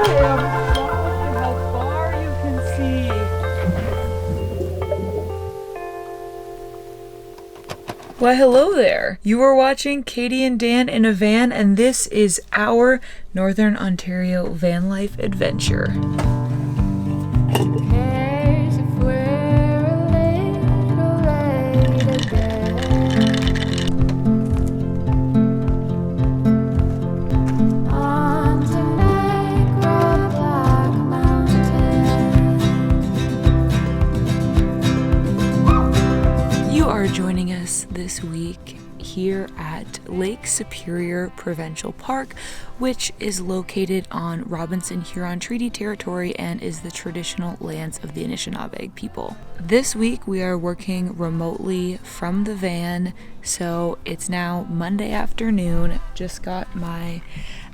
How far you can see. Why, hello there. You are watching Katie and Dan in a van, and this is our Northern Ontario van life adventure. Joining us this week here at Lake Superior Provincial Park, which is located on Robinson Huron Treaty Territory and is the traditional lands of the Anishinaabe people. This week we are working remotely from the van, so it's now Monday afternoon. Just got my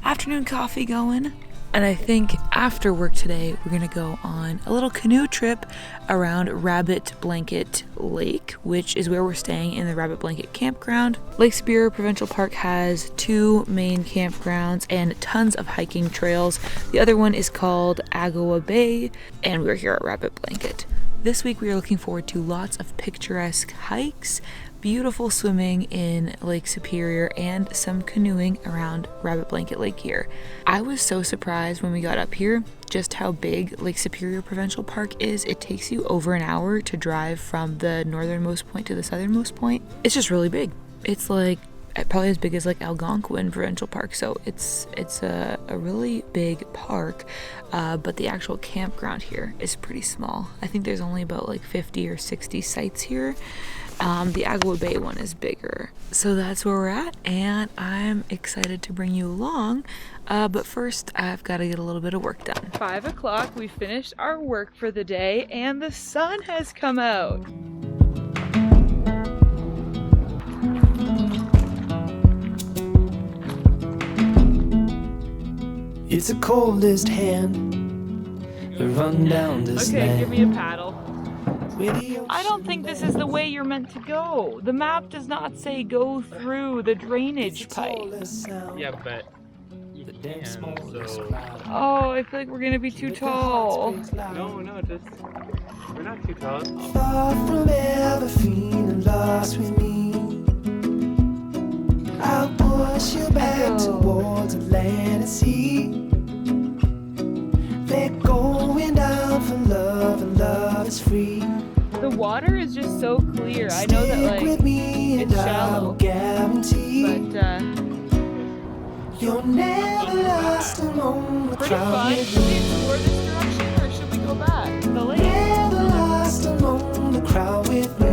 afternoon coffee going. And I think after work today, we're gonna go on a little canoe trip around Rabbit Blanket Lake, which is where we're staying in the Rabbit Blanket campground. Lake Superior Provincial Park has two main campgrounds and tons of hiking trails. The other one is called Agawa Bay, and we're here at Rabbit Blanket. This week we are looking forward to lots of picturesque hikes, beautiful swimming in Lake Superior, and some canoeing around Rabbit Blanket Lake here. I was so surprised when we got up here just how big Lake Superior Provincial Park is. It takes you over an hour to drive from the northernmost point to the southernmost point. It's just really big. It's like probably as big as like Algonquin Provincial Park, so it's a really big park, but the actual campground here is pretty small. I think there's only about like 50 or 60 sites here. The Agawa Bay one is bigger. So that's where we're at, and I'm excited to bring you along. But first, I've got to get a little bit of work done. 5 o'clock, we finished our work for the day, and the sun has come out. It's the coldest hand that run down this Okay, land. give me a paddle. I don't think this is the way you're meant to go. The map does not say go through the drainage pipe. Yeah, but you can, so... Oh, I feel like we're gonna be too tall. No, just... We're not too tall. Far from ever feeling lost with me, I'll push you back towards the land and sea. They're going down for love, and love is free. The water is just so clear. I know that like it's shallow, but you're never lost alone. pretty fun. Should we explore this direction or should we go back to the lake? Never lost alone, the crowd with me.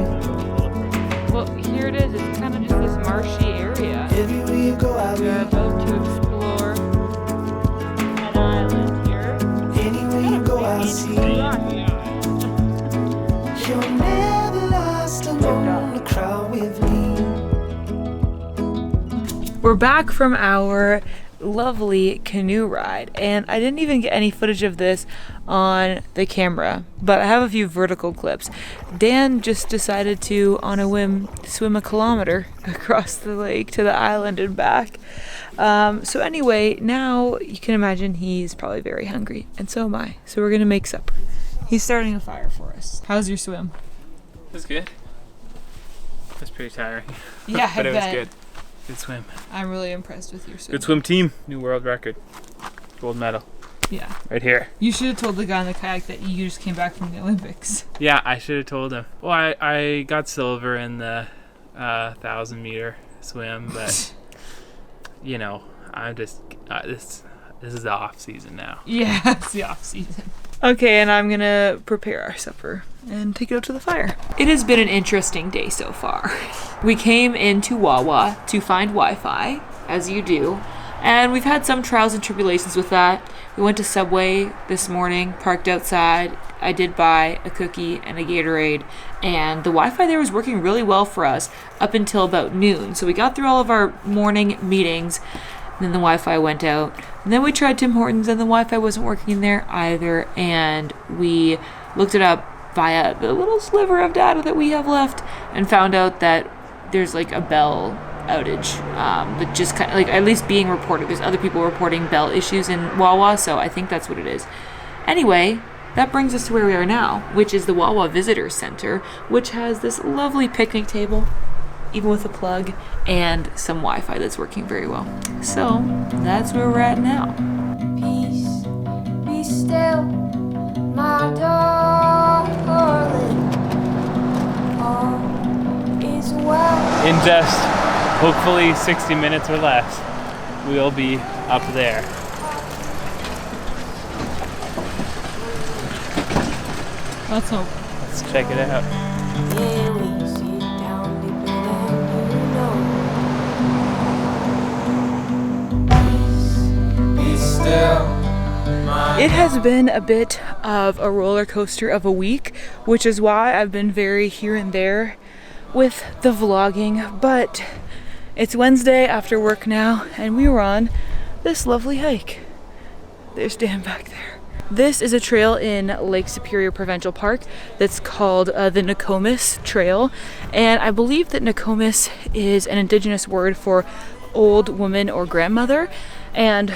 Well, here it is. It's kind of just this marshy area. Everywhere you go, I'll be. We're about to explore an island here. Anywhere you go, I'll see. You're never lost alone, the crowd with me. We're back from our lovely canoe ride, and I didn't even get any footage of this on the camera, but I have a few vertical clips. Dan just decided to, on a whim, swim a kilometer across the lake to the island and back. So anyway, now you can imagine he's probably very hungry, and so am I. So we're gonna make supper. He's starting a fire for us. How's your swim? It was good. It was pretty tiring. Yeah, but I it bet. was good. Good swim. I'm really impressed with your swim. Good swim team. New world record. Gold medal. Yeah. Right here. You should have told the guy in the kayak that you just came back from the Olympics. Yeah, I should have told him. Well, I got silver in the 1,000-meter swim, but you know, I'm just this is the off season now. Yeah, it's the off season. Okay, and I'm gonna prepare our supper and take it out to the fire. It has been an interesting day so far. We came into Wawa to find Wi-Fi, as you do, and we've had some trials and tribulations with that. We went to Subway this morning, parked outside. I did buy a cookie and a Gatorade, and the Wi-Fi there was working really well for us up until about noon. So we got through all of our morning meetings, and then the Wi-Fi went out. And then we tried Tim Hortons, and the Wi-Fi wasn't working in there either, and we looked it up via the little sliver of data that we have left and found out that there's like a Bell outage, but just kind of like at least being reported. There's other people reporting bell issues in Wawa, so I think that's what it is. Anyway, that brings us to where we are now, which is the Wawa Visitor Center, which has this lovely picnic table, even with a plug, and some Wi-Fi that's working very well. So that's where we're at now. Peace, be still, my darling. All is well. In just hopefully 60 minutes or less, we'll be up there. Let's hope. Let's check it out. Yeah, we sit down deeper than you know. Peace, be still. It has been a bit of a roller coaster of a week, which is why I've been very here and there with the vlogging, but it's Wednesday after work now, and we were on this lovely hike. There's Dan back there. This is a trail in Lake Superior Provincial Park that's called the Nokomis Trail, and I believe that Nokomis is an indigenous word for old woman or grandmother, and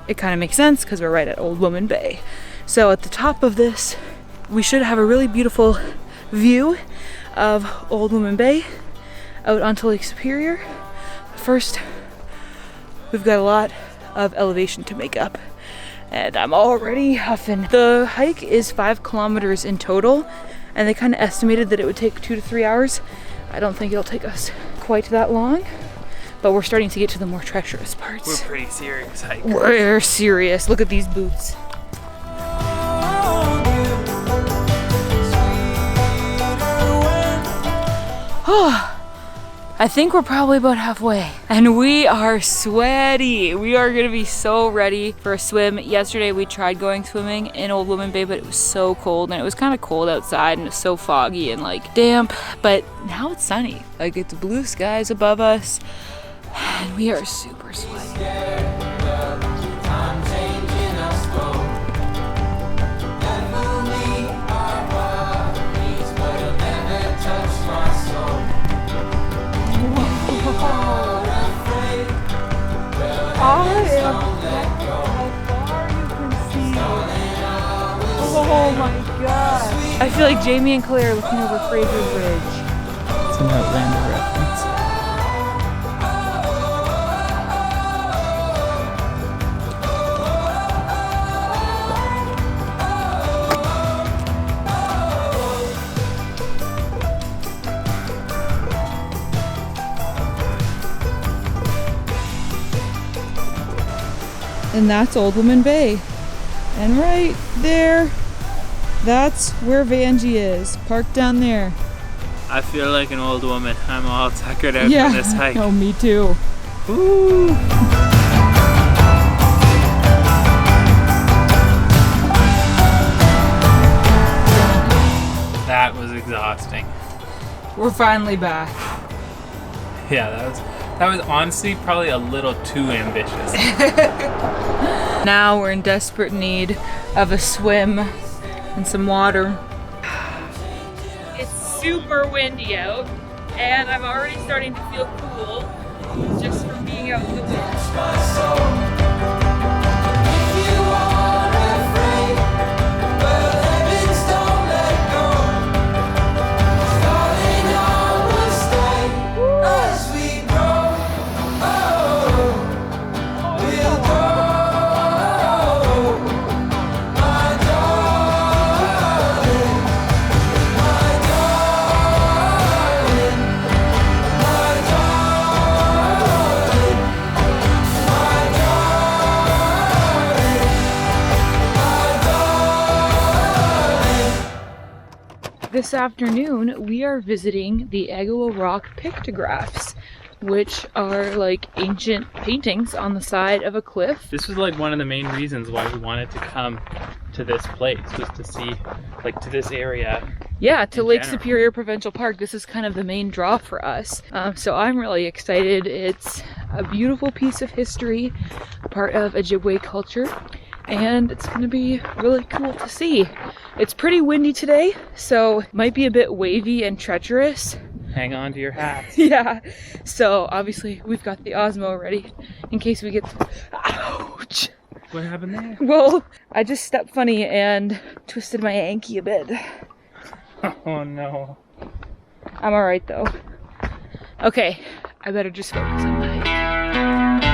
it kind of makes sense because we're right at Old Woman Bay. So at the top of this, we should have a really beautiful view of Old Woman Bay out onto Lake Superior. First, we've got a lot of elevation to make up, and I'm already huffing. The hike is 5 kilometers in total, and they kind of estimated that it would take 2 to 3 hours. I don't think it'll take us quite that long, but we're starting to get to the more treacherous parts. We're pretty serious hikers. We're serious. Look at these boots. Oh, I think we're probably about halfway, and we are sweaty. We are gonna be so ready for a swim. Yesterday we tried going swimming in Old Woman Bay, but it was so cold, and it was kind of cold outside, and it was so foggy and like damp, but now it's sunny. Like it's blue skies above us, and we are super sweaty. Oh my god. I feel like Jamie and Claire are looking over Fraser Bridge. It's an Outlander reference. And that's Old Woman Bay. And right there, that's where Vanjie is, parked down there. I feel like an old woman. I'm all tuckered out for this hike. Oh, me too. Woo! That was exhausting. We're finally back. Yeah, that was honestly probably a little too ambitious. Now we're in desperate need of a swim and some water. It's super windy out, and I'm already starting to feel cool just from being out in the wind. This afternoon, we are visiting the Agawa Rock pictographs, which are like ancient paintings on the side of a cliff. This was like one of the main reasons why we wanted to come to this place, was to see, like, to this area. Yeah, to Lake general. Superior Provincial Park. This is kind of the main draw for us. So I'm really excited. It's a beautiful piece of history, part of Ojibwe culture, and it's going to be really cool to see. It's pretty windy today, so it might be a bit wavy and treacherous. hang on to your hats. Yeah. So obviously we've got the Osmo ready in case we get. Ouch. What happened there? Well, I just stepped funny and twisted my ankle a bit. Oh no. I'm alright though. Okay, I better just focus on the hike.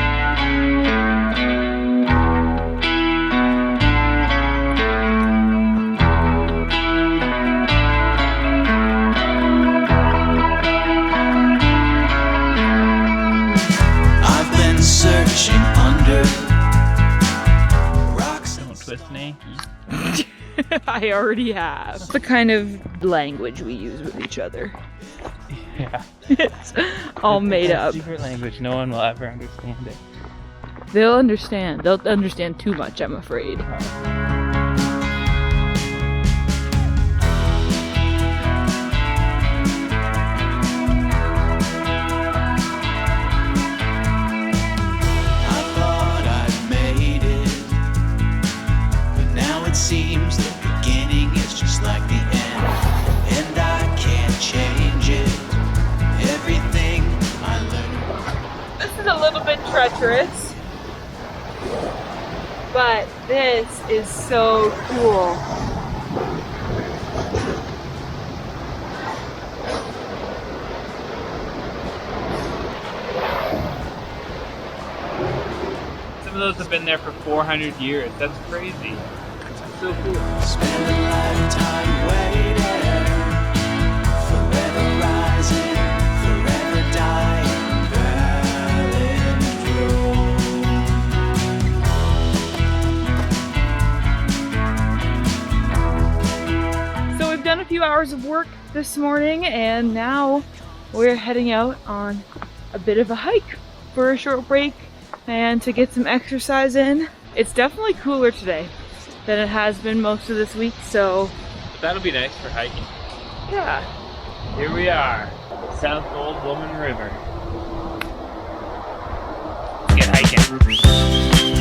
I've been searching under rocks. Don't twist an ankle. I already have. It's the kind of language we use with each other. Yeah. It's all made It's a up. secret language. No one will ever understand it. They'll understand. They'll understand too much, I'm afraid. I thought I'd made it, but now it seems the beginning is just like the end, and I can't change it. Everything I learned. This is a little bit treacherous, but this is so cool. Some of those have been there for 400 years. That's crazy. That's so cool. Spend a lifetime waiting, forever rising, forever dying, valid So we've done a few hours of work this morning and now we're heading out on a bit of a hike for a short break and to get some exercise in. It's definitely cooler today than it has been most of this week, so That'll be nice for hiking. yeah. Here we are, South Old Woman River. Let's get hiking.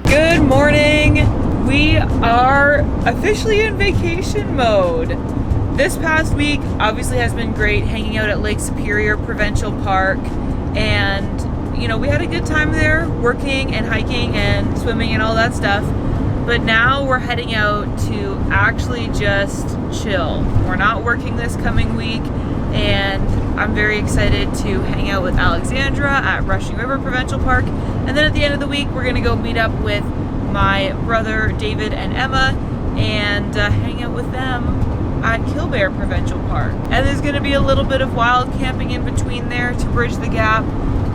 Good morning. We are officially in vacation mode. This past week obviously has been great hanging out at Lake Superior Provincial Park, and you know, we had a good time there working and hiking and swimming and all that stuff. But now we're heading out to actually just chill. We're not working this coming week, and I'm very excited to hang out with Alexandra at Rushing River Provincial Park. And then at the end of the week, we're gonna go meet up with my brother David and Emma and hang out with them at Killbear Provincial Park. And there's gonna be a little bit of wild camping in between there to bridge the gap,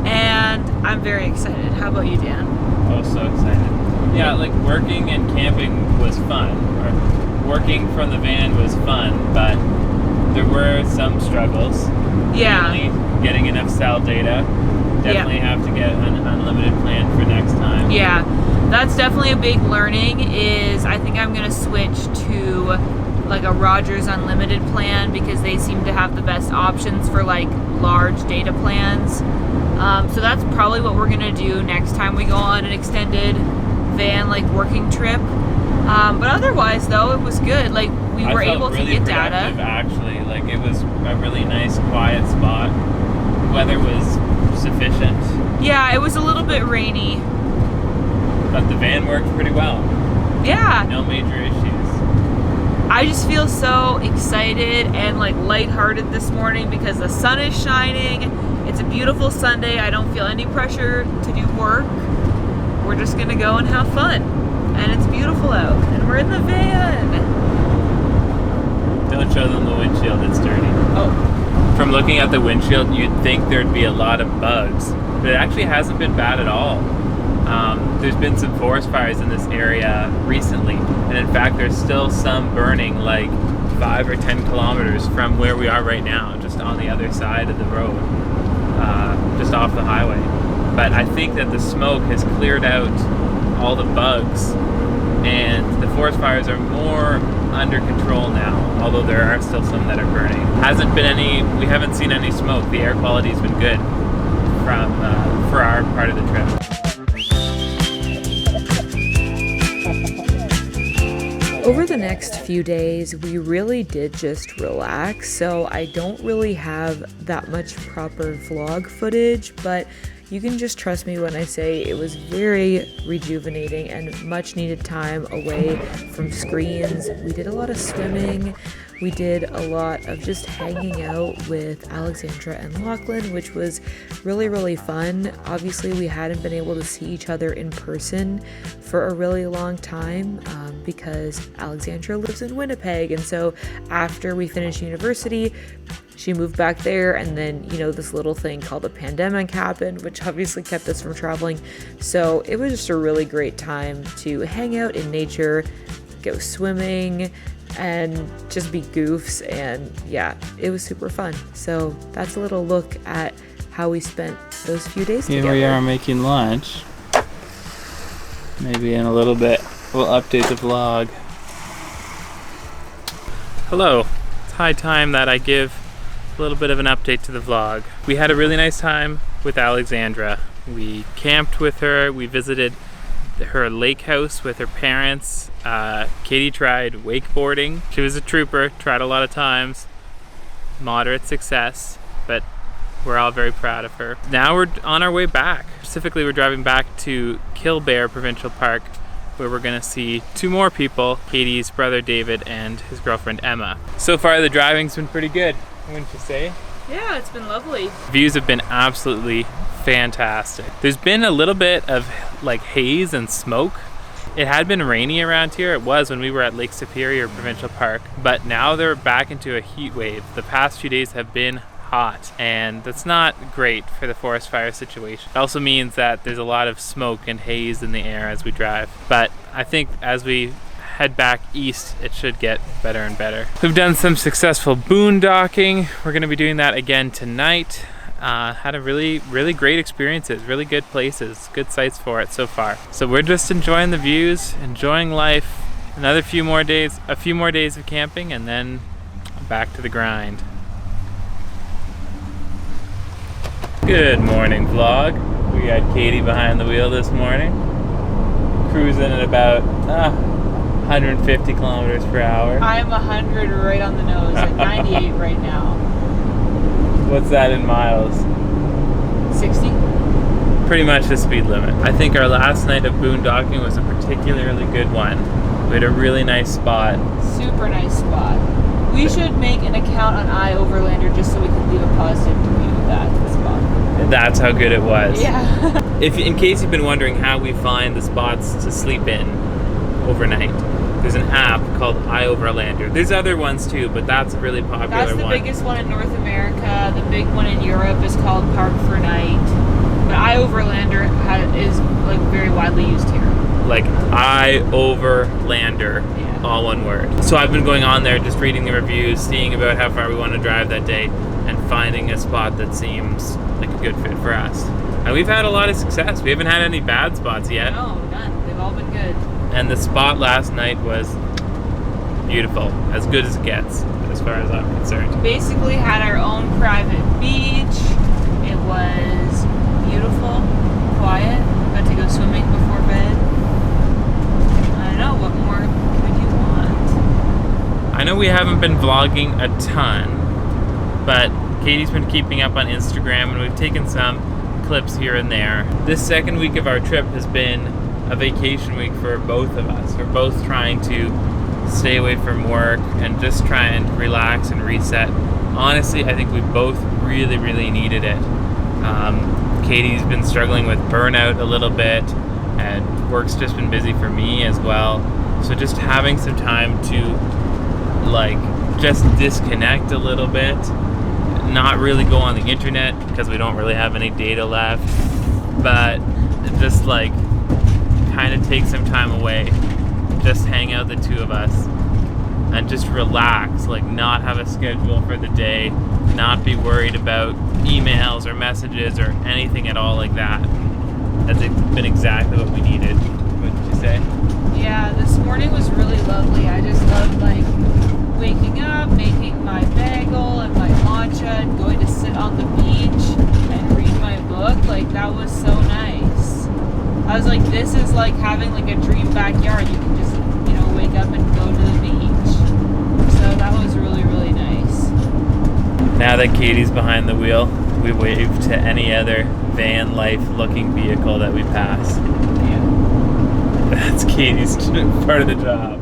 and I'm very excited. How about you, Dan? Oh, so excited. Yeah, like working and camping was fun. Or working from the van was fun, but there were some struggles. Yeah. Mainly getting enough cell data. Definitely have to get an unlimited plan for next time. Yeah, that's definitely a big learning. Is I think I'm gonna switch to like a Rogers Unlimited plan because they seem to have the best options for like large data plans. So that's probably what we're gonna do next time we go on an extended van like working trip. But otherwise though, it was good. Like we were able to really get productive, data. Actually, like it was a really nice quiet spot. Weather was sufficient, Yeah, it was a little bit rainy. but the van worked pretty well. Yeah, No major issues. I just feel so excited and like lighthearted this morning because the sun is shining. It's a beautiful Sunday. I don't feel any pressure to do work. We're just gonna go and have fun. And it's beautiful out. And we're in the van. Don't show them the windshield, it's dirty. Oh, From looking at the windshield, you'd think there'd be a lot of bugs, but it actually hasn't been bad at all. There's been some forest fires in this area recently, and in fact there's still some burning like 5 or 10 kilometers from where we are right now, just on the other side of the road, just off the highway. But I think that the smoke has cleared out all the bugs, and the forest fires are more under control now, although there are still some that are burning. We haven't seen any smoke. The air quality's been good for our part of the trip. Over the next few days, we really did just relax, so I don't really have that much proper vlog footage, but you can just trust me when I say it was very rejuvenating and much needed time away from screens. We did a lot of swimming. We did a lot of just hanging out with Alexandra and Lachlan, which was really, really fun. Obviously, we hadn't been able to see each other in person for a really long time because Alexandra lives in Winnipeg. And so after we finished university, she moved back there, and then, this little thing called a pandemic happened, which obviously kept us from traveling. So it was just a really great time to hang out in nature, go swimming, and just be goofs, and yeah, it was super fun. So that's a little look at how we spent those few days together. Here we are making lunch. Maybe in a little bit we'll update the vlog. Hello. It's high time that I give a little bit of an update to the vlog. We had a really nice time with Alexandra. We camped with her. We visited her lake house with her parents. Katie tried wakeboarding. She was a trooper, tried a lot of times. Moderate success, but we're all very proud of her. Now we're on our way back. Specifically, we're driving back to Superior Provincial Park, where we're gonna see 2 more people, Katie's brother David and his girlfriend Emma. So far the driving's been pretty good, wouldn't you say? Yeah, it's been lovely. Views have been absolutely fantastic. There's been a little bit of like haze and smoke. It had been rainy around here. It was when we were at Lake Superior Provincial Park, but now they're back into a heat wave. The past few days have been hot, and that's not great for the forest fire situation. It also means that there's a lot of smoke and haze in the air as we drive. But I think as we head back east, it should get better and better. We've done some successful boondocking. We're gonna be doing that again tonight. Had a really great experiences, really good places, good sites for it so far. So we're just enjoying the views, enjoying life. A few more days of camping, and then back to the grind. Good morning, vlog. We got Katie behind the wheel this morning, cruising at about 150 kilometers per hour. I'm 100 right on the nose, at 98 right now. What's that in miles? 60? Pretty much the speed limit. I think our last night of boondocking was a particularly good one. We had a really nice spot. Super nice spot. We should make an account on iOverlander just so we can leave a positive review of that spot. That's how good it was. Yeah. In case you've been wondering how we find the spots to sleep in overnight, there's an app called iOverlander. There's other ones too, but that's a really popular one. That's the biggest one in North America. The big one in Europe is called Park for Night. But iOverlander is like very widely used here. Like iOverlander, yeah. All one word. So I've been going on there, just reading the reviews, seeing about how far we want to drive that day, and finding a spot that seems like a good fit for us. And we've had a lot of success. We haven't had any bad spots yet. No, none. They've all been good. And the spot last night was beautiful, as good as it gets, as far as I'm concerned. Basically had our own private beach. It was beautiful, quiet. Got to go swimming before bed. I don't know, what more could you want? I know we haven't been vlogging a ton, but Katie's been keeping up on Instagram, and we've taken some clips here and there. This second week of our trip has been a vacation week for both of us. We're both trying to stay away from work and just try and relax and reset. Honestly, I think we both really needed it. Katie's been struggling with burnout a little bit, and work's just been busy for me as well. So just having some time to just disconnect a little bit, not really go on the internet because we don't really have any data left, but just like kind of take some time away, just hang out the two of us and just relax, like not have a schedule for the day, not be worried about emails or messages or anything at all like that. That's been exactly what we needed. What did you say? Yeah, this morning was really lovely. I just loved like waking up, making my bagel and my matcha and going to sit on the beach and read my book. Like that was so nice. I was like, this is like having like a dream backyard. You can just, wake up and go to the beach. So that was really, really nice. Now that Katie's behind the wheel, we wave to any other van life looking vehicle that we pass. Yeah. That's Katie's part of the job.